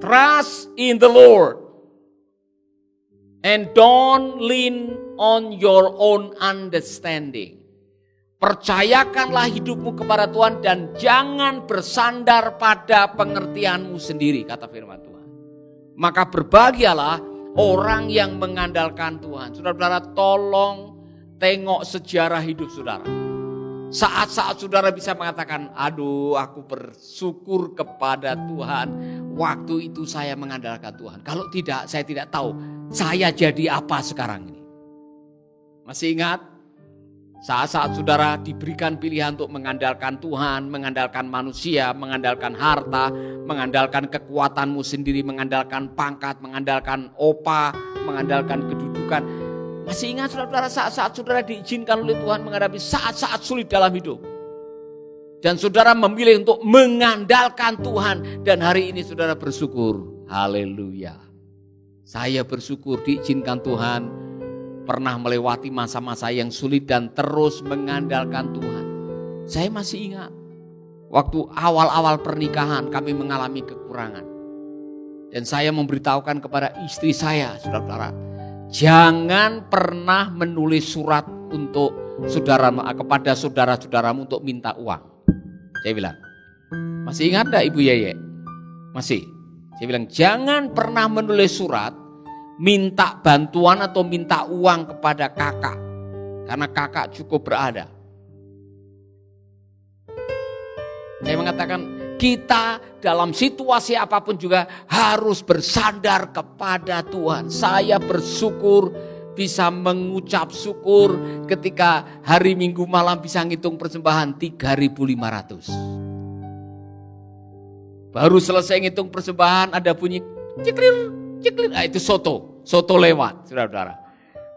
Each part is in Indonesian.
Trust in the Lord. And don't lean on your own understanding. Percayakanlah hidupmu kepada Tuhan dan jangan bersandar pada pengertianmu sendiri, kata firman Tuhan. Maka berbahagialah orang yang mengandalkan Tuhan. Saudara-saudara, tolong tengok sejarah hidup saudara. Saat-saat saudara bisa mengatakan, aduh aku bersyukur kepada Tuhan, waktu itu saya mengandalkan Tuhan. Kalau tidak, saya tidak tahu saya jadi apa sekarang ini. Masih ingat? Saat-saat saudara diberikan pilihan untuk mengandalkan Tuhan, mengandalkan manusia, mengandalkan harta, mengandalkan kekuatanmu sendiri, mengandalkan pangkat, mengandalkan opa, mengandalkan kedudukan. Masih ingat saudara-saudara saat-saat saudara diizinkan oleh Tuhan menghadapi saat-saat sulit dalam hidup. Dan saudara memilih untuk mengandalkan Tuhan. Dan hari ini saudara bersyukur. Haleluya. Saya bersyukur diizinkan Tuhan pernah melewati masa-masa yang sulit dan terus mengandalkan Tuhan. Saya masih ingat waktu awal-awal pernikahan kami mengalami kekurangan. Dan saya memberitahukan kepada istri saya, saudara-saudara, jangan pernah menulis surat untuk kepada saudara-saudaramu untuk minta uang. Saya bilang, masih ingat enggak Ibu Yeye? Masih. Saya bilang, jangan pernah menulis surat minta bantuan atau minta uang kepada kakak. Karena kakak cukup berada. Saya mengatakan, kita dalam situasi apapun juga harus bersandar kepada Tuhan. Saya bersyukur bisa mengucap syukur ketika hari Minggu malam bisa ngitung persembahan 3.500. Baru selesai ngitung persembahan ada bunyi ciklir, ciklir. Nah, itu soto lewat, saudara-saudara.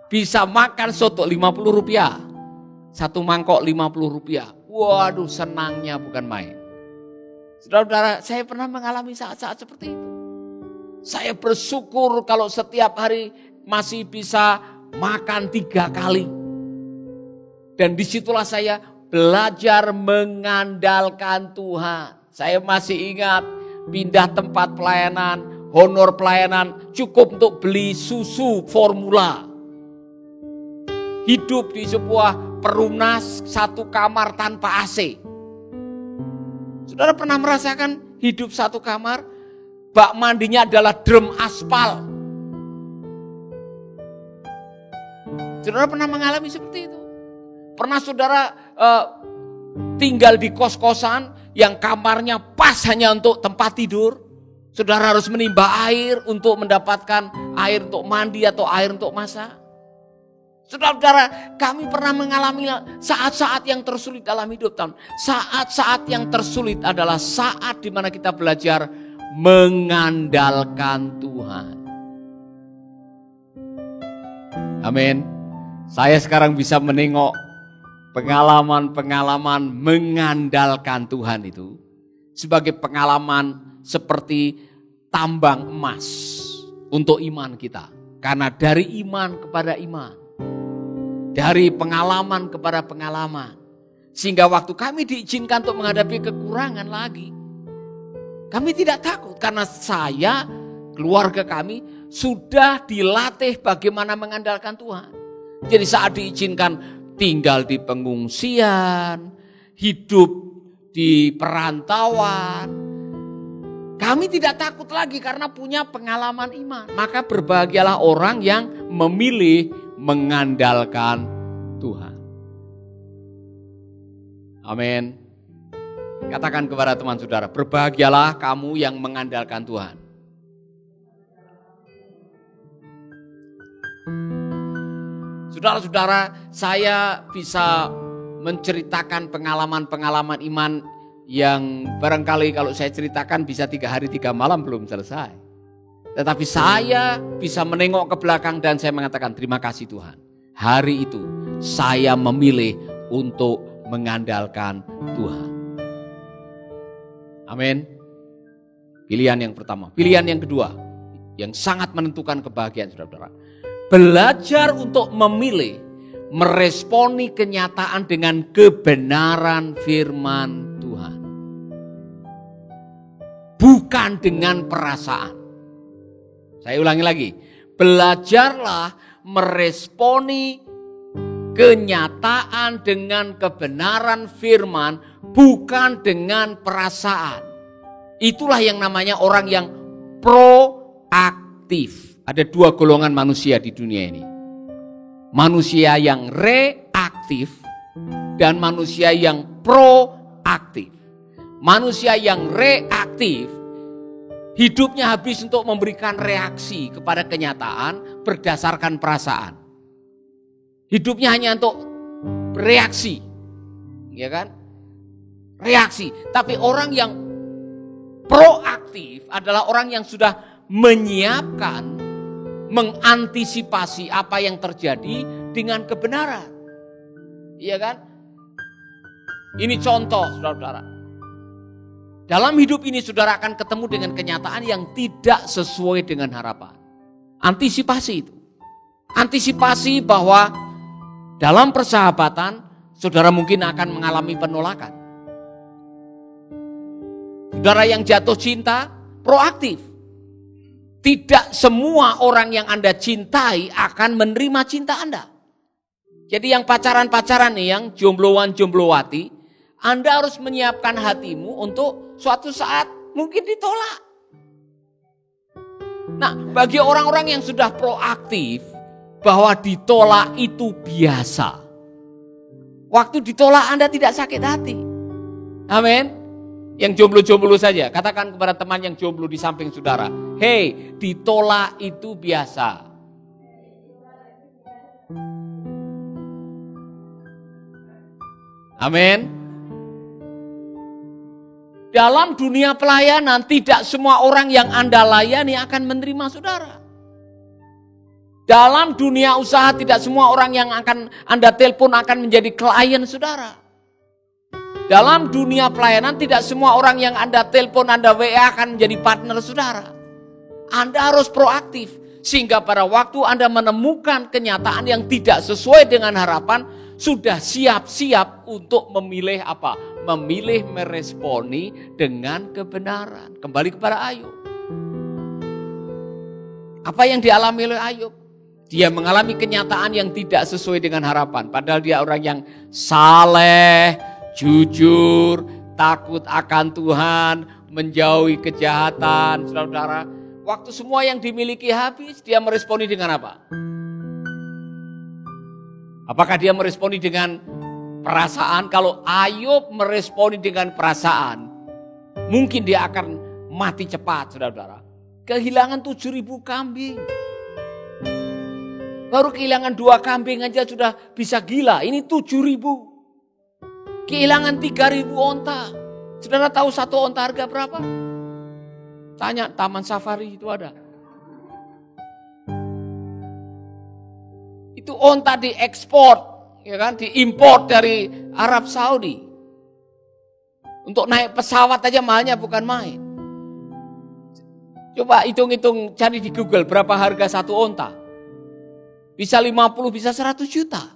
Bisa makan soto 50 rupiah. Satu mangkok 50 rupiah. Waduh, senangnya bukan main. Saudara-saudara, saya pernah mengalami saat-saat seperti itu. Saya bersyukur kalau setiap hari masih bisa makan 3 kali. Dan disitulah saya belajar mengandalkan Tuhan. Saya masih ingat pindah tempat pelayanan, honor pelayanan cukup untuk beli susu formula. Hidup di sebuah perumnas 1 kamar tanpa AC. Saudara pernah merasakan hidup 1 kamar, bak mandinya adalah drum aspal. Saudara pernah mengalami seperti itu? Pernah saudara tinggal di kos-kosan yang kamarnya pas hanya untuk tempat tidur? Saudara harus menimba air untuk mendapatkan air untuk mandi atau air untuk masak. Saudara-saudara, kami pernah mengalami saat-saat yang tersulit dalam hidup. Saat-saat yang tersulit adalah saat di mana kita belajar mengandalkan Tuhan. Amin. Saya sekarang bisa menengok pengalaman-pengalaman mengandalkan Tuhan itu sebagai pengalaman seperti tambang emas untuk iman kita. Karena dari iman kepada iman, dari pengalaman kepada pengalaman, sehingga waktu kami diizinkan untuk menghadapi kekurangan lagi, kami tidak takut karena saya, keluarga kami sudah dilatih bagaimana mengandalkan Tuhan. Jadi saat diizinkan tinggal di pengungsian, hidup di perantauan, kami tidak takut lagi karena punya pengalaman iman. Maka berbahagialah orang yang memilih mengandalkan Tuhan. Amin. Katakan kepada teman saudara, berbahagialah kamu yang mengandalkan Tuhan. Saudara-saudara, saya bisa menceritakan pengalaman-pengalaman iman yang barangkali kalau saya ceritakan bisa 3 hari 3 malam belum selesai. Tetapi saya bisa menengok ke belakang dan saya mengatakan terima kasih Tuhan. Hari itu saya memilih untuk mengandalkan Tuhan. Amin. Pilihan yang pertama. Pilihan yang kedua yang sangat menentukan kebahagiaan saudara-saudara. Belajar untuk memilih, meresponi kenyataan dengan kebenaran firman Tuhan. Bukan dengan perasaan. Saya ulangi lagi. Belajarlah meresponi kenyataan dengan kebenaran firman, bukan dengan perasaan. Itulah yang namanya orang yang proaktif. Ada dua golongan manusia di dunia ini. Manusia yang reaktif dan manusia yang proaktif. Manusia yang reaktif hidupnya habis untuk memberikan reaksi kepada kenyataan berdasarkan perasaan. Hidupnya hanya untuk reaksi. Ya kan? Reaksi. Tapi orang yang proaktif adalah orang yang sudah menyiapkan, mengantisipasi apa yang terjadi dengan kebenaran. Iya kan? Ini contoh, saudara-saudara. Dalam hidup ini saudara akan ketemu dengan kenyataan yang tidak sesuai dengan harapan. Antisipasi itu. Antisipasi bahwa dalam persahabatan saudara mungkin akan mengalami penolakan. Saudara yang jatuh cinta, proaktif. Tidak semua orang yang Anda cintai akan menerima cinta Anda. Jadi yang pacaran-pacaran nih, yang jombloan-jomblowati, Anda harus menyiapkan hatimu untuk suatu saat mungkin ditolak. Nah, bagi orang-orang yang sudah proaktif, bahwa ditolak itu biasa. Waktu ditolak Anda tidak sakit hati. Amin. Yang jomblo-jomblo saja, katakan kepada teman yang jomblo di samping saudara, hei, ditolak itu biasa. Amin. Dalam dunia pelayanan tidak semua orang yang Anda layani akan menerima saudara. Dalam dunia usaha tidak semua orang yang akan Anda telepon akan menjadi klien saudara. Dalam dunia pelayanan tidak semua orang yang Anda telepon, Anda WA akan menjadi partner saudara. Anda harus proaktif sehingga pada waktu Anda menemukan kenyataan yang tidak sesuai dengan harapan, sudah siap-siap untuk memilih apa? Memilih meresponi dengan kebenaran. Kembali kepada Ayub. Apa yang dialami oleh Ayub? Dia mengalami kenyataan yang tidak sesuai dengan harapan. Padahal dia orang yang saleh, jujur, takut akan Tuhan, menjauhi kejahatan. Saudara-saudara, waktu semua yang dimiliki habis, dia meresponi dengan apa? Apakah dia meresponi dengan perasaan? Kalau Ayub meresponi dengan perasaan, mungkin dia akan mati cepat, saudara-saudara. Kehilangan 7.000 kambing. Baru kehilangan 2 kambing aja sudah bisa gila. Ini 7.000. Kehilangan 3.000 onta. Saudara tahu satu onta harga berapa? Tanya Taman Safari itu ada. Itu onta diekspor, ya kan? Diimpor dari Arab Saudi. Untuk naik pesawat aja mahalnya bukan main. Coba hitung-hitung, cari di Google berapa harga satu onta. Bisa 50, bisa 100 juta.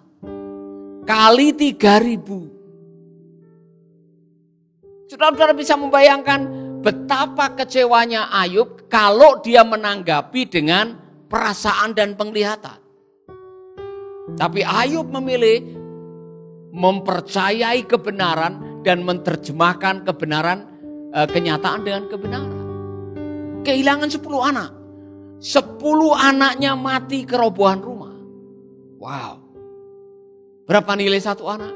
Kali 3.000. Saudara-saudara bisa membayangkan betapa kecewanya Ayub kalau dia menanggapi dengan perasaan dan penglihatan. Tapi Ayub memilih mempercayai kebenaran dan menerjemahkan kebenaran, kenyataan dengan kebenaran. Kehilangan 10 anak. 10 anaknya mati kerobohan rumah. Wow. Berapa nilai satu anak?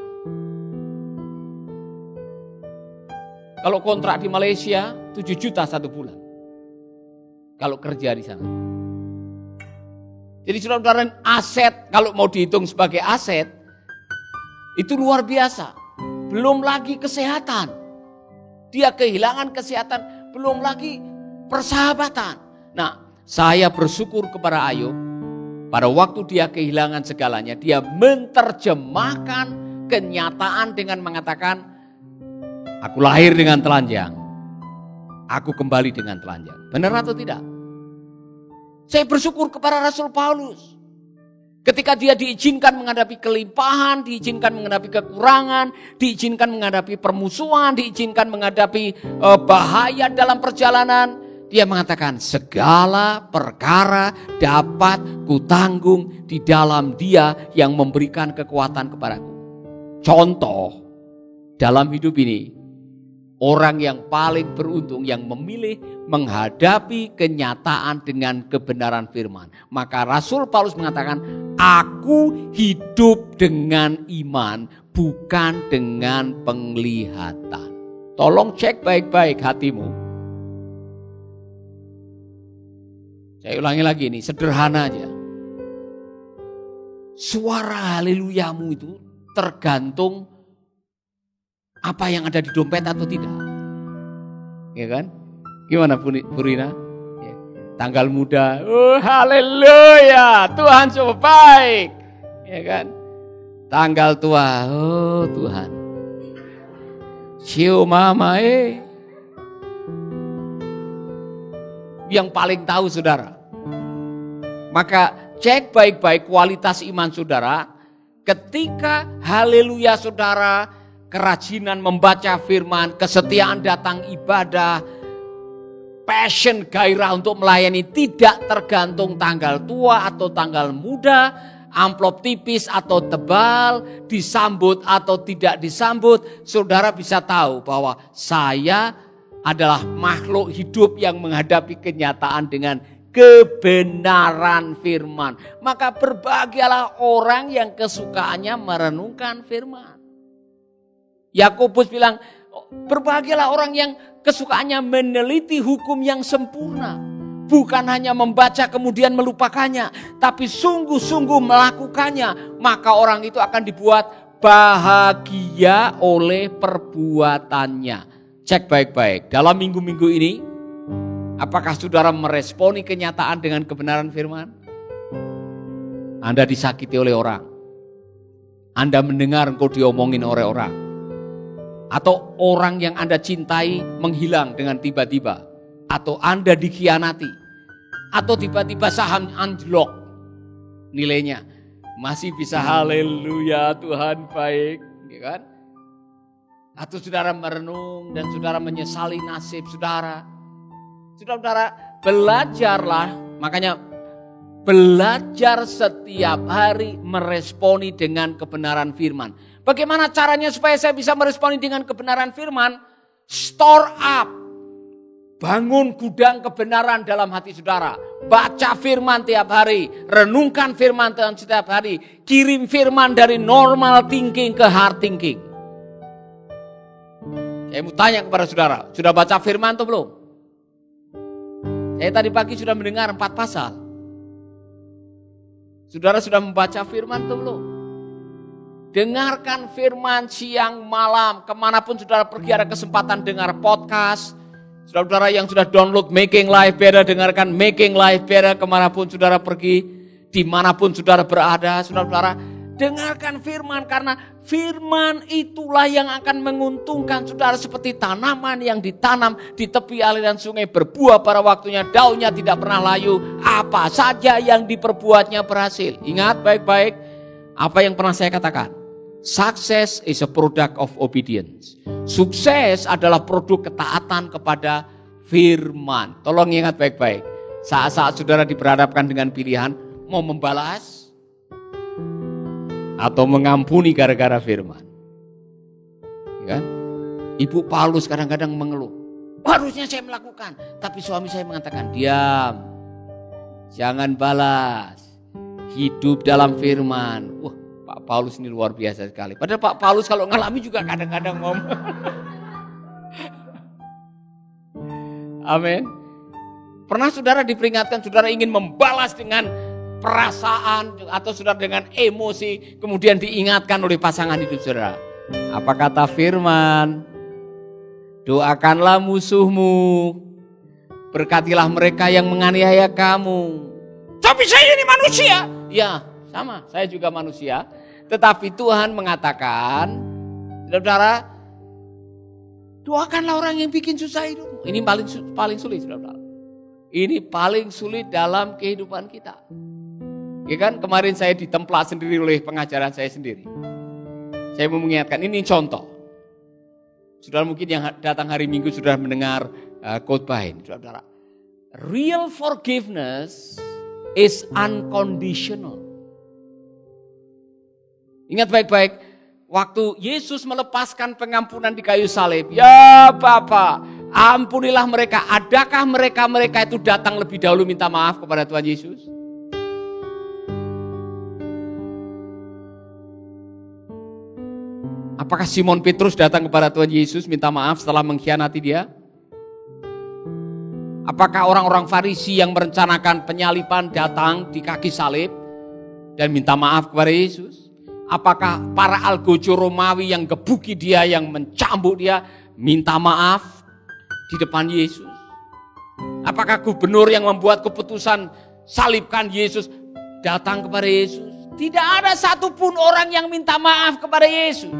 Kalau kontrak di Malaysia 7 juta satu bulan. Kalau kerja di sana. Jadi saudara-saudara, aset kalau mau dihitung sebagai aset itu luar biasa. Belum lagi kesehatan. Dia kehilangan kesehatan, belum lagi persahabatan. Nah, saya bersyukur kepada Ayub. Pada waktu dia kehilangan segalanya, dia menerjemahkan kenyataan dengan mengatakan, aku lahir dengan telanjang, aku kembali dengan telanjang. Benar atau tidak? Saya bersyukur kepada Rasul Paulus. Ketika dia diizinkan menghadapi kelimpahan, diizinkan menghadapi kekurangan, diizinkan menghadapi permusuhan, diizinkan menghadapi bahaya dalam perjalanan, Dia mengatakan segala perkara dapat kutanggung di dalam Dia yang memberikan kekuatan kepadaku. Contoh dalam hidup ini, orang yang paling beruntung yang memilih menghadapi kenyataan dengan kebenaran firman. Maka Rasul Paulus mengatakan, aku hidup dengan iman, bukan dengan penglihatan. Tolong cek baik-baik hatimu. Saya ulangi lagi ini, sederhana aja. Suara haleluyamu itu tergantung apa yang ada di dompet atau tidak. Ya kan? Gimana Bu Rina? Ya. Tanggal muda, haleluya, Tuhan so baik. Ya kan? Tanggal tua, oh Tuhan. Cium mama yang paling tahu saudara. Maka cek baik-baik kualitas iman saudara. Ketika haleluya saudara, kerajinan membaca firman, kesetiaan datang ibadah, passion gairah untuk melayani tidak tergantung tanggal tua atau tanggal muda, amplop tipis atau tebal, disambut atau tidak disambut, saudara bisa tahu bahwa saya adalah makhluk hidup yang menghadapi kenyataan dengan kebenaran firman. Maka berbahagialah orang yang kesukaannya merenungkan firman. Yakobus bilang, berbahagialah orang yang kesukaannya meneliti hukum yang sempurna. Bukan hanya membaca kemudian melupakannya, tapi sungguh-sungguh melakukannya. Maka orang itu akan dibuat bahagia oleh perbuatannya. Cek baik-baik, dalam minggu-minggu ini, apakah saudara meresponi kenyataan dengan kebenaran firman? Anda disakiti oleh orang. Anda mendengar engkau diomongin oleh orang. Atau orang yang Anda cintai menghilang dengan tiba-tiba. Atau Anda dikhianati. Atau tiba-tiba saham anjlok nilainya. Masih bisa haleluya Tuhan baik. Ya kan? Atau saudara merenung dan saudara menyesali nasib saudara. Saudara belajarlah, makanya belajar setiap hari meresponi dengan kebenaran firman. Bagaimana caranya supaya saya bisa meresponi dengan kebenaran firman? Store up, bangun gudang kebenaran dalam hati saudara. Baca firman tiap hari, renungkan firman setiap hari. Kirim firman dari normal thinking ke hard thinking. Saya mau tanya kepada saudara, sudah baca firman atau belum? Saya tadi pagi sudah mendengar 4 pasal. Saudara sudah membaca firman atau belum? Dengarkan firman siang malam. Kemanapun saudara pergi ada kesempatan dengar podcast. Saudara-saudara yang sudah download Making Life Better, dengarkan Making Life Better kemanapun saudara pergi. Dimanapun saudara berada, saudara-saudara. Dengarkan firman, karena firman itulah yang akan menguntungkan saudara, seperti tanaman yang ditanam di tepi aliran sungai, berbuah pada waktunya, daunnya tidak pernah layu, apa saja yang diperbuatnya berhasil. Ingat baik-baik apa yang pernah saya katakan. Success is a product of obedience. Sukses adalah produk ketaatan kepada firman. Tolong ingat baik-baik. Saat-saat saudara diperhadapkan dengan pilihan, mau membalas atau mengampuni gara-gara firman. Ya kan? Ibu Paulus kadang-kadang mengeluh. Harusnya saya melakukan. Tapi suami saya mengatakan, diam. Jangan balas. Hidup dalam firman. Wah, Pak Paulus ini luar biasa sekali. Padahal Pak Paulus kalau ngalami juga kadang-kadang ngomong. Amin. Pernah saudara diperingatkan, saudara ingin membalas dengan perasaan atau saudara dengan emosi, kemudian diingatkan oleh pasangan hidup saudara. Apa kata firman? Doakanlah musuhmu, berkatilah mereka yang menganiaya kamu. Tapi saya ini manusia. Ya, sama, saya juga manusia. Tetapi Tuhan mengatakan, saudara, doakanlah orang yang bikin susah hidupmu. Ini paling sulit, saudara. Ini paling sulit dalam kehidupan kita. Ya kan, kemarin saya ditemplak sendiri oleh pengajaran saya sendiri. Saya mau mengingatkan, ini contoh. Saudara mungkin yang datang hari Minggu sudah mendengar khotbah ini, saudara. Real forgiveness is unconditional. Ingat baik-baik, waktu Yesus melepaskan pengampunan di kayu salib, ya Bapa, ampunilah mereka. Adakah mereka itu datang lebih dahulu minta maaf kepada Tuhan Yesus? Apakah Simon Petrus datang kepada Tuhan Yesus minta maaf setelah mengkhianati dia? Apakah orang-orang Farisi yang merencanakan penyaliban datang di kaki salib dan minta maaf kepada Yesus? Apakah para algojo Romawi yang gebuki dia, yang mencambuk dia, minta maaf di depan Yesus? Apakah gubernur yang membuat keputusan salibkan Yesus datang kepada Yesus? Tidak ada satupun orang yang minta maaf kepada Yesus.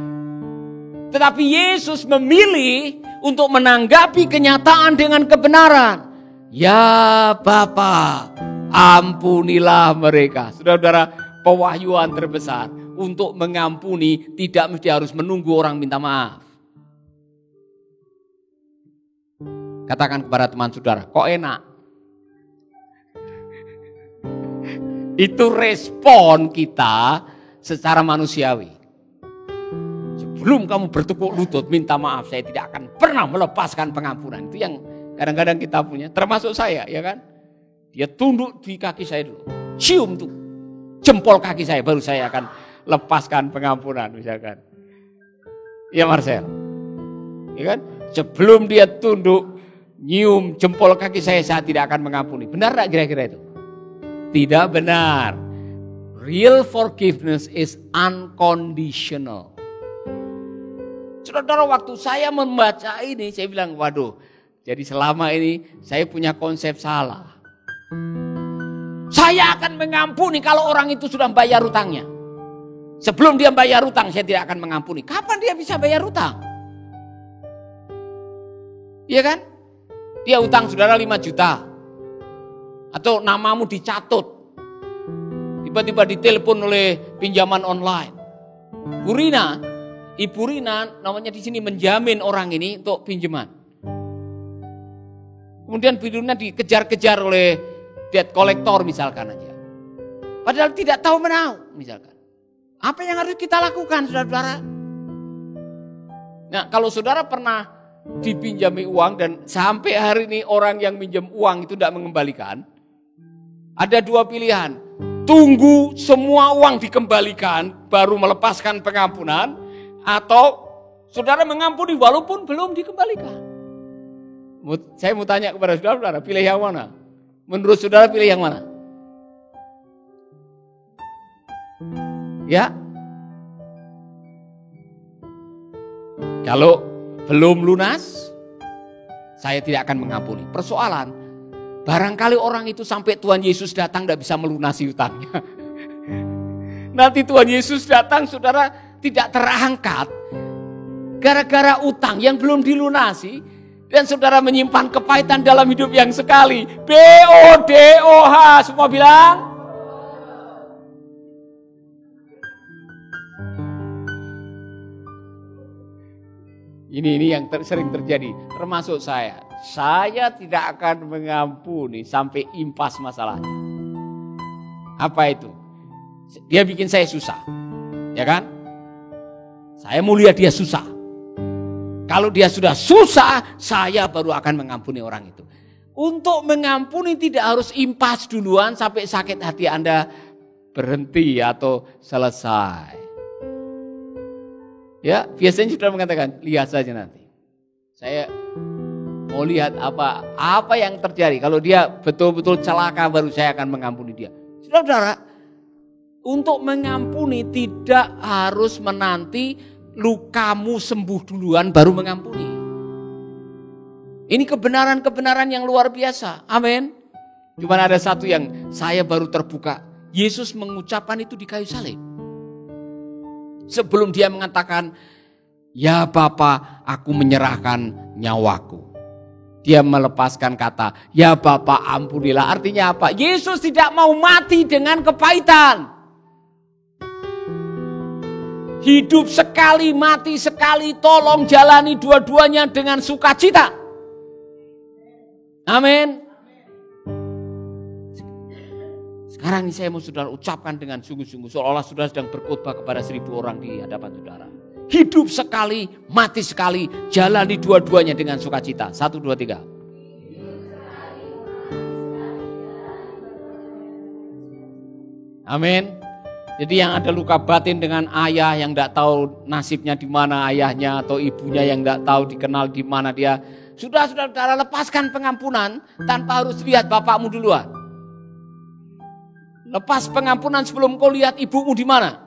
Tetapi Yesus memilih untuk menanggapi kenyataan dengan kebenaran. Ya Bapa, ampunilah mereka. Saudara-saudara, pewahyuan terbesar untuk mengampuni tidak mesti harus menunggu orang minta maaf. Katakan kepada teman saudara, kok enak? Itu respon kita secara manusiawi. Sebelum kamu bertekuk lutut minta maaf, saya tidak akan pernah melepaskan pengampunan. Itu yang kadang-kadang kita punya, termasuk saya, ya kan? Dia tunduk di kaki saya dulu, cium tuh jempol kaki saya, baru saya akan lepaskan pengampunan, misalkan. Ya Marcel, ya kan? Sebelum dia tunduk, nyium jempol kaki saya tidak akan mengampuni. Benar tak kira-kira itu? Tidak benar. Real forgiveness is unconditional. Saudara, waktu saya membaca ini, saya bilang, waduh, jadi selama ini saya punya konsep salah. Saya akan mengampuni kalau orang itu sudah bayar utangnya. Sebelum dia bayar utang, saya tidak akan mengampuni. Kapan dia bisa bayar utang? Iya kan? Dia utang saudara 5 juta. Atau namamu dicatut. Tiba-tiba ditelepon oleh pinjaman online. Ibu Rina namanya di sini menjamin orang ini untuk pinjaman. Kemudian Rina dikejar-kejar oleh debt collector misalkan aja. Padahal tidak tahu menau misalkan. Apa yang harus kita lakukan saudara-saudara? Nah, kalau saudara pernah dipinjami uang dan sampai hari ini orang yang minjem uang itu tidak mengembalikan, ada 2 pilihan. Tunggu semua uang dikembalikan baru melepaskan pengampunan, atau saudara mengampuni walaupun belum dikembalikan. Saya mau tanya kepada saudara, pilih yang mana? Menurut saudara pilih yang mana? Ya? Kalau belum lunas, saya tidak akan mengampuni. Persoalan, barangkali orang itu sampai Tuhan Yesus datang tidak bisa melunasi utangnya. Nanti Tuhan Yesus datang, saudara tidak terangkat gara-gara utang yang belum dilunasi, dan saudara menyimpan kepahitan dalam hidup yang sekali. BODOH, semua bilang. Ini yang sering terjadi, termasuk saya. Saya tidak akan mengampuni sampai impas masalahnya. Apa itu? Dia bikin saya susah, ya kan? Saya mau lihat dia susah. Kalau dia sudah susah, saya baru akan mengampuni orang itu. Untuk mengampuni tidak harus impas duluan sampai sakit hati Anda berhenti atau selesai. Ya, biasanya sudah mengatakan, lihat saja nanti. Saya mau lihat apa yang terjadi. Kalau dia betul-betul celaka, baru saya akan mengampuni dia. Saudara, untuk mengampuni tidak harus menanti lukamu sembuh duluan baru mengampuni. Ini kebenaran-kebenaran yang luar biasa. Amin. Cuma ada satu yang saya baru terbuka. Yesus mengucapkan itu di kayu salib. Sebelum dia mengatakan, ya Bapa, aku menyerahkan nyawaku. Dia melepaskan kata, ya Bapa ampunilah. Artinya apa? Yesus tidak mau mati dengan kepahitan. Hidup sekali, mati sekali, tolong jalani dua-duanya dengan sukacita. Amin. Sekarang ini saya mau saudara ucapkan dengan sungguh-sungguh, seolah-olah saudara sedang berkhotbah kepada 1.000 orang di hadapan saudara. Hidup sekali, mati sekali, jalani dua-duanya dengan sukacita. 1, 2, 3. Amin. Jadi yang ada luka batin dengan ayah yang tidak tahu nasibnya di mana ayahnya, atau ibunya yang tidak tahu dikenal di mana dia, sudah saudara lepaskan pengampunan tanpa harus lihat bapakmu duluan. Lepas pengampunan sebelum kau lihat ibumu di mana.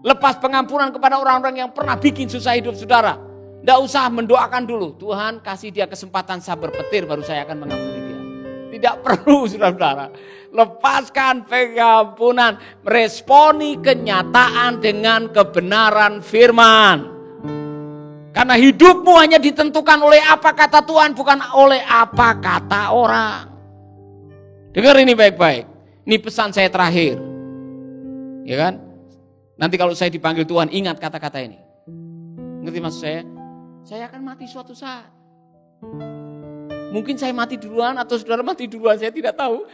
Lepas pengampunan kepada orang-orang yang pernah bikin susah hidup saudara. Tidak usah mendoakan dulu. Tuhan kasih dia kesempatan sabar petir baru saya akan mengampuni dia. Tidak perlu saudara-saudara. Lepaskan pengampunan. Meresponi kenyataan dengan kebenaran firman. Karena hidupmu hanya ditentukan oleh apa kata Tuhan, bukan oleh apa kata orang. Dengar ini baik-baik. Ini pesan saya terakhir. Ya kan? Nanti kalau saya dipanggil Tuhan, ingat kata-kata ini. Ngerti maksud saya? Saya akan mati suatu saat. Mungkin saya mati duluan atau saudara mati duluan, saya tidak tahu.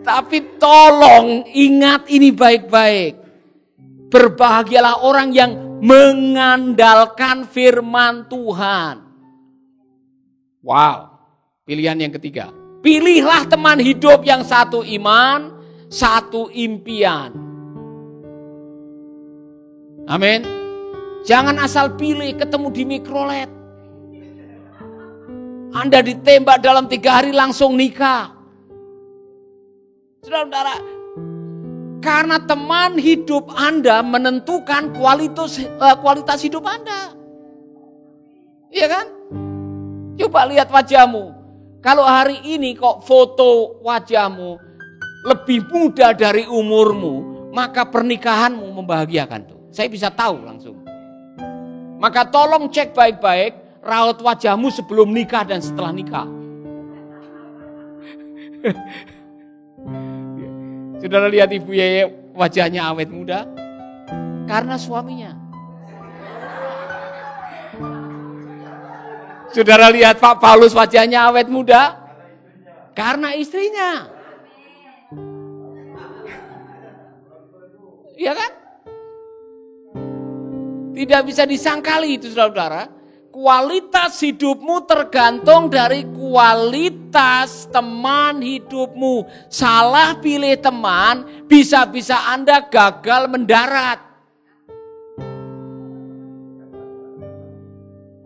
Tapi tolong ingat ini baik-baik. Berbahagialah orang yang mengandalkan firman Tuhan. Wow, pilihan yang ketiga. Pilihlah teman hidup yang satu iman, satu impian. Amin. Jangan asal pilih ketemu di mikrolet. Anda ditembak dalam 3 hari langsung nikah. Saudara-saudara, karena teman hidup Anda menentukan kualitas hidup Anda. Iya kan? Coba lihat wajahmu. Kalau hari ini kok foto wajahmu lebih muda dari umurmu, maka pernikahanmu membahagiakan tuh. Saya bisa tahu langsung. Maka tolong cek baik-baik raut wajahmu sebelum nikah dan setelah nikah. Saudara lihat Ibu Yeye wajahnya awet muda karena suaminya. Saudara lihat Pak Paulus wajahnya awet muda karena istrinya. Iya kan? Tidak bisa disangkali itu saudara. Kualitas hidupmu tergantung dari kualitas teman hidupmu. Salah pilih teman, bisa-bisa Anda gagal mendarat.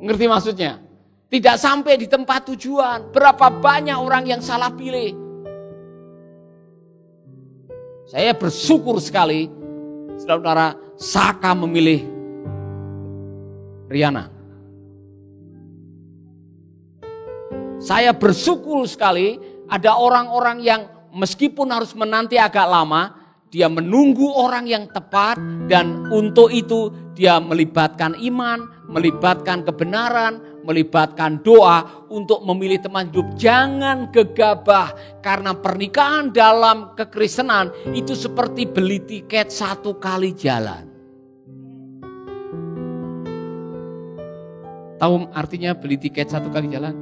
Ngerti maksudnya? Tidak sampai di tempat tujuan. Berapa banyak orang yang salah pilih. Saya bersyukur sekali, saudara-saudara, Saka memilih Riana. Saya bersyukur sekali ada orang-orang yang meskipun harus menanti agak lama, dia menunggu orang yang tepat dan untuk itu dia melibatkan iman, melibatkan kebenaran, melibatkan doa untuk memilih teman hidup. Jangan gegabah karena pernikahan dalam kekristenan itu seperti beli tiket 1 kali jalan. Tahu artinya beli tiket 1 kali jalan?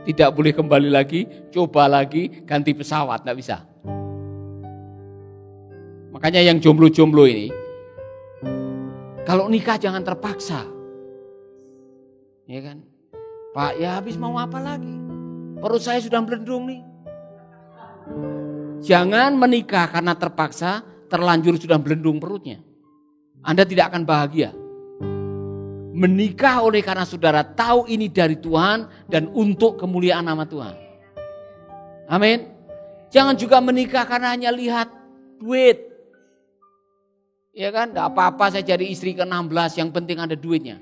Tidak boleh kembali lagi, coba lagi, ganti pesawat, tidak bisa. Makanya yang jomblo-jomblo ini, kalau nikah jangan terpaksa. Ya kan? Pak, ya habis mau apa lagi? Perut saya sudah melendung nih. Jangan menikah karena terpaksa, terlanjur sudah melendung perutnya. Anda tidak akan bahagia. Menikah oleh karena saudara tahu ini dari Tuhan dan untuk kemuliaan nama Tuhan. Amin. Jangan juga menikah karena hanya lihat duit. Ya kan, enggak apa-apa saya jadi istri ke-16, yang penting ada duitnya.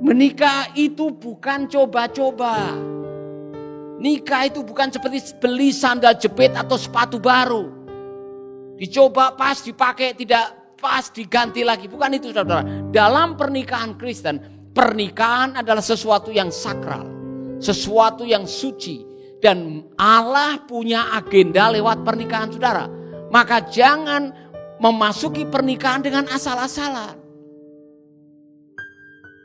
Menikah itu bukan coba-coba. Nikah itu bukan seperti beli sandal jepit atau sepatu baru. Dicoba pas, dipakai tidak pas, diganti lagi. Bukan itu saudara. Dalam pernikahan Kristen, pernikahan adalah sesuatu yang sakral. Sesuatu yang suci. Dan Allah punya agenda lewat pernikahan saudara. Maka jangan memasuki pernikahan dengan asal-asalan.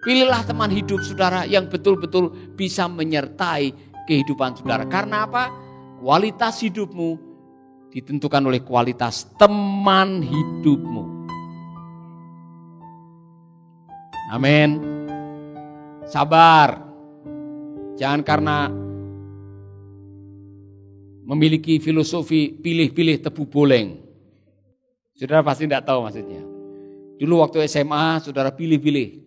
Pilihlah teman hidup saudara yang betul-betul bisa menyertai kehidupan saudara. Karena apa? Kualitas hidupmu ditentukan oleh kualitas teman hidupmu. Amin. Sabar. Jangan karena memiliki filosofi pilih-pilih tebu boleng. Saudara pasti tidak tahu maksudnya. Dulu waktu SMA saudara pilih-pilih.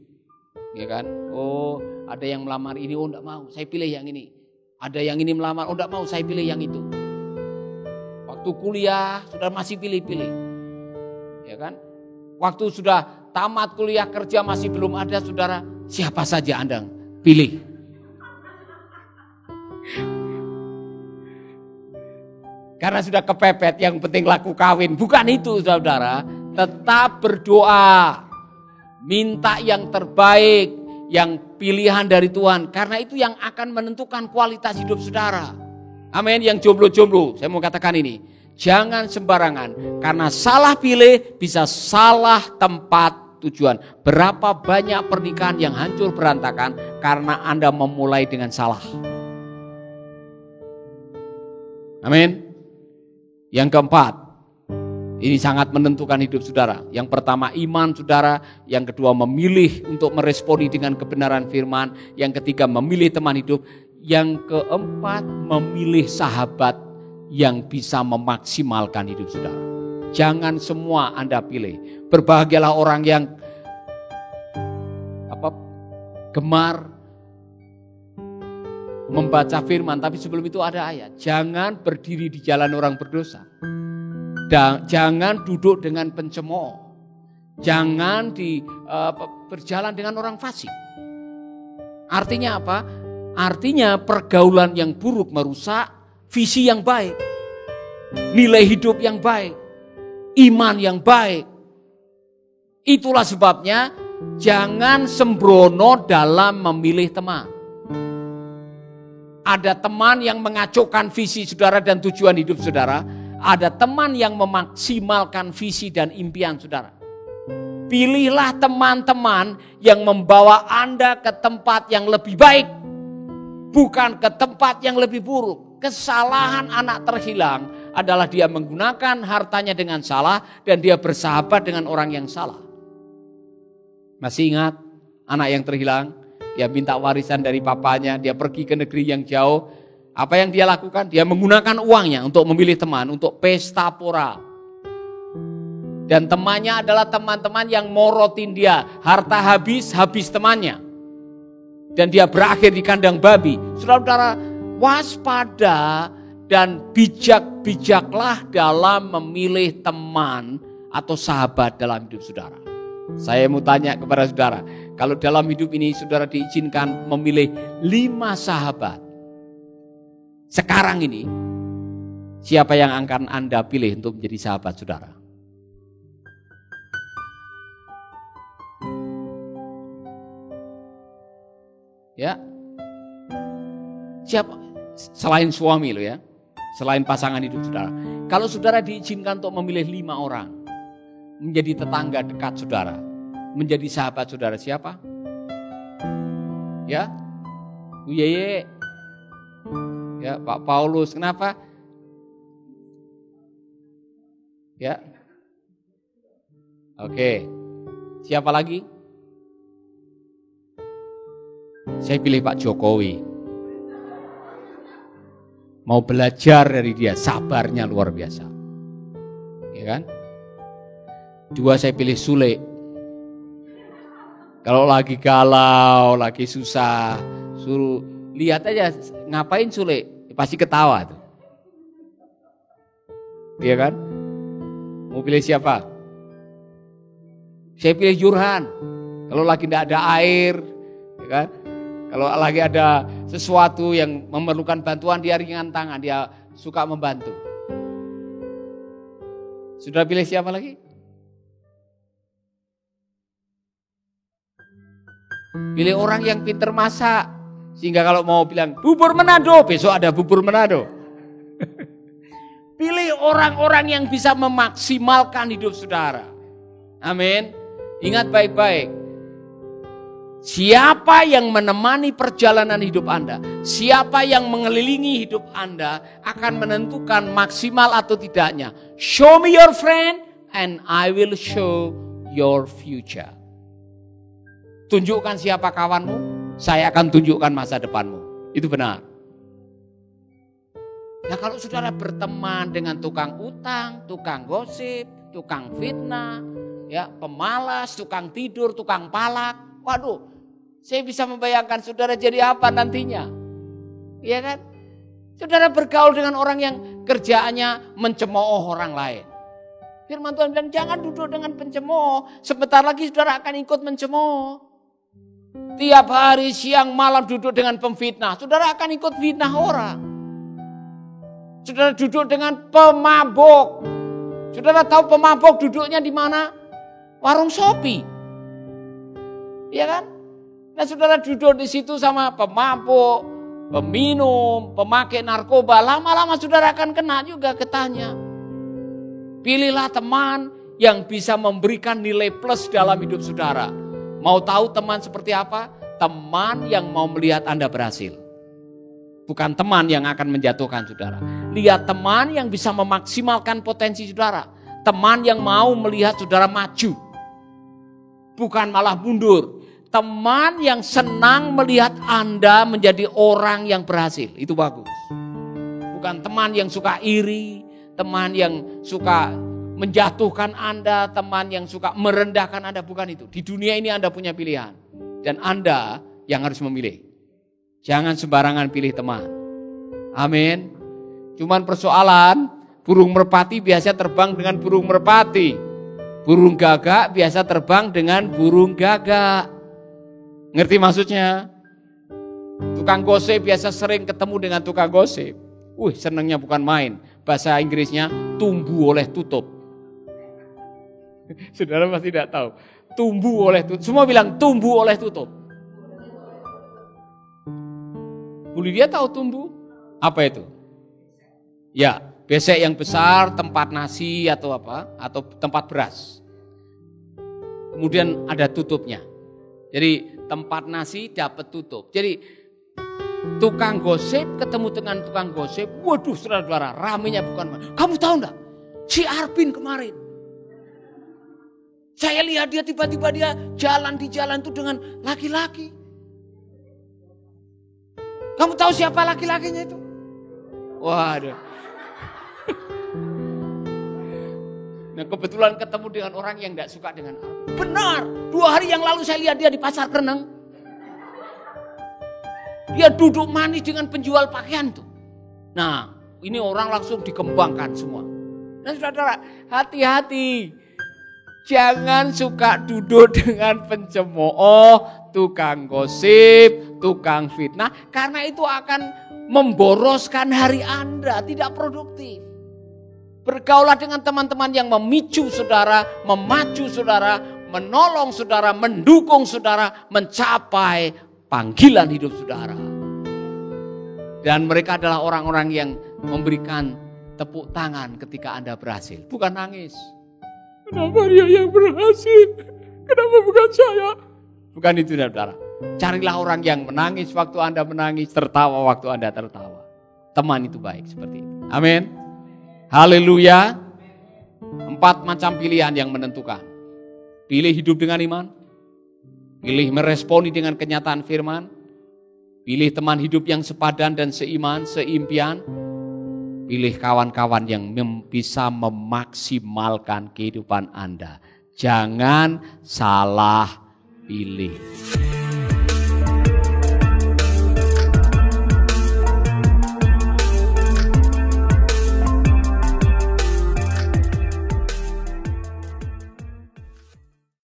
Ya kan? Oh, ada yang melamar ini, oh enggak mau, saya pilih yang ini. Ada yang ini melamar, oh enggak mau, saya pilih yang itu. Waktu kuliah saudara masih pilih-pilih. Ya kan? Waktu sudah tamat kuliah, kerja masih belum ada, saudara, siapa saja Anda pilih. Karena sudah kepepet, yang penting laku kawin. Bukan itu, saudara. Tetap berdoa. Minta yang terbaik, yang pilihan dari Tuhan. Karena itu yang akan menentukan kualitas hidup saudara. Amin. Yang jomblo-jomblo, saya mau katakan ini. Jangan sembarangan. Karena salah pilih bisa salah tempat tujuan. Berapa banyak pernikahan yang hancur berantakan karena Anda memulai dengan salah. Amin. Yang keempat, ini sangat menentukan hidup saudara. Yang pertama iman saudara, yang kedua memilih untuk meresponi dengan kebenaran firman, yang ketiga memilih teman hidup, yang keempat memilih sahabat yang bisa memaksimalkan hidup saudara. Jangan semua Anda pilih. Berbahagialah orang yang gemar membaca firman, tapi sebelum itu ada ayat. Jangan berdiri di jalan orang berdosa. Dan jangan duduk dengan pencemooh. Jangan berjalan dengan orang fasik. Artinya apa? Artinya pergaulan yang buruk merusak visi yang baik. Nilai hidup yang baik. Iman yang baik. Itulah sebabnya jangan sembrono dalam memilih teman. Ada teman yang mengacaukan visi saudara dan tujuan hidup saudara. Ada teman yang memaksimalkan visi dan impian saudara. Pilihlah teman-teman yang membawa Anda ke tempat yang lebih baik. Bukan ke tempat yang lebih buruk. Kesalahan anak terhilang adalah dia menggunakan hartanya dengan salah dan dia bersahabat dengan orang yang salah. Masih ingat anak yang terhilang? Dia minta warisan dari papanya, dia pergi ke negeri yang jauh. Apa yang dia lakukan? Dia menggunakan uangnya untuk memilih teman, untuk pesta pora. Dan temannya adalah teman-teman yang morotin dia. Harta habis, habis temannya. Dan dia berakhir di kandang babi. Saudara-saudara, waspada dan bijak-bijaklah dalam memilih teman atau sahabat dalam hidup saudara. Saya mau tanya kepada saudara, kalau dalam hidup ini saudara diizinkan memilih 5 sahabat. Sekarang ini, siapa yang akan Anda pilih untuk menjadi sahabat saudara? Ya, siapa? Selain suami lo ya, selain pasangan hidup saudara. Kalau saudara diizinkan untuk memilih 5 orang, menjadi tetangga dekat saudara, menjadi sahabat saudara, siapa? Ya, Bu Yeye, ya Pak Paulus, kenapa? Ya, oke, siapa lagi? Saya pilih Pak Jokowi. Mau belajar dari dia, sabarnya luar biasa, ya kan? 2 saya pilih Sule. Kalau lagi galau, lagi susah, suruh lihat aja ngapain Sule, pasti ketawa tuh. Iya kan? Mau pilih siapa? Saya pilih Jurhan. Kalau lagi tidak ada air, ya kan? Kalau lagi ada sesuatu yang memerlukan bantuan, dia ringan tangan, dia suka membantu. Sudah pilih siapa lagi? Pilih orang yang pintar masak. Sehingga kalau mau bilang bubur Manado, besok ada bubur Manado. Pilih orang-orang yang bisa memaksimalkan hidup saudara. Amin. Ingat baik-baik. Siapa yang menemani perjalanan hidup Anda, siapa yang mengelilingi hidup Anda akan menentukan maksimal atau tidaknya. Show me your friend and I will show your future. Tunjukkan siapa kawanmu, saya akan tunjukkan masa depanmu. Itu benar. Nah, kalau saudara berteman dengan tukang utang, tukang gosip, tukang fitnah, ya, pemalas, tukang tidur, tukang palak, waduh, saya bisa membayangkan saudara jadi apa nantinya. Iya kan? Saudara bergaul dengan orang yang kerjaannya mencemooh orang lain. Firman Tuhan bilang jangan duduk dengan pencemooh. Sebentar lagi saudara akan ikut mencemooh. Tiap hari siang malam duduk dengan pemfitnah. Saudara akan ikut fitnah orang. Saudara duduk dengan pemabok. Saudara tahu pemabok duduknya di mana? Warung Shopee. Iya kan? Nah, saudara duduk di situ sama pemabok, peminum, pemakai narkoba, lama-lama saudara akan kena juga getahnya. Pilihlah teman yang bisa memberikan nilai plus dalam hidup saudara. Mau tahu teman seperti apa? Teman yang mau melihat Anda berhasil. Bukan teman yang akan menjatuhkan saudara. Lihat teman yang bisa memaksimalkan potensi saudara. Teman yang mau melihat saudara maju. Bukan malah mundur. Teman yang senang melihat Anda menjadi orang yang berhasil. Itu bagus. Bukan teman yang suka iri, teman yang suka menjatuhkan Anda, teman yang suka merendahkan Anda. Bukan itu. Di dunia ini Anda punya pilihan. Dan Anda yang harus memilih. Jangan sembarangan pilih teman. Amin. Cuman persoalan, burung merpati biasa terbang dengan burung merpati. Burung gagak biasa terbang dengan burung gagak. Ngerti maksudnya? Tukang gosip biasa sering ketemu dengan tukang gosip. Senangnya bukan main. Bahasa Inggrisnya tumbuh oleh tutup. Saudara pasti tidak tahu. Tumbuh oleh tutup. Semua bilang tumbuh oleh tutup. Bu Lydia tahu tumbuh? Apa itu? Ya, besek yang besar, tempat nasi atau apa? Atau tempat beras. Kemudian ada tutupnya. Jadi tempat nasi dapat tutup. Jadi tukang gosip ketemu dengan tukang gosip. Waduh saudara-saudara, ramenya bukan main. Kamu tahu enggak? Si Arvin kemarin. Saya lihat dia tiba-tiba dia jalan di jalan itu dengan laki-laki. Kamu tahu siapa laki-lakinya itu? Waduh. Nah, kebetulan ketemu dengan orang yang enggak suka dengan Arvin. Benar, 2 hari yang lalu saya lihat dia di pasar Kreneng. Dia duduk manis dengan penjual pakaian tuh. Nah, ini orang langsung dikembangkan semua. Nah, saudara, hati-hati. Jangan suka duduk dengan pencemooh, tukang gosip, tukang fitnah. Karena itu akan memboroskan hari Anda, tidak produktif. Bergaulah dengan teman-teman yang memicu saudara, memacu saudara, menolong saudara, mendukung saudara, mencapai panggilan hidup saudara. Dan mereka adalah orang-orang yang memberikan tepuk tangan ketika Anda berhasil. Bukan nangis. Kenapa dia yang berhasil? Kenapa bukan saya? Bukan itu saudara. Carilah orang yang menangis waktu Anda menangis, tertawa waktu Anda tertawa. Teman itu baik seperti itu. Amin. Haleluya. 4 macam pilihan yang menentukan. Pilih hidup dengan iman. Pilih meresponi dengan kenyataan firman. Pilih teman hidup yang sepadan dan seiman, seimpian. Pilih kawan-kawan yang bisa memaksimalkan kehidupan Anda. Jangan salah pilih.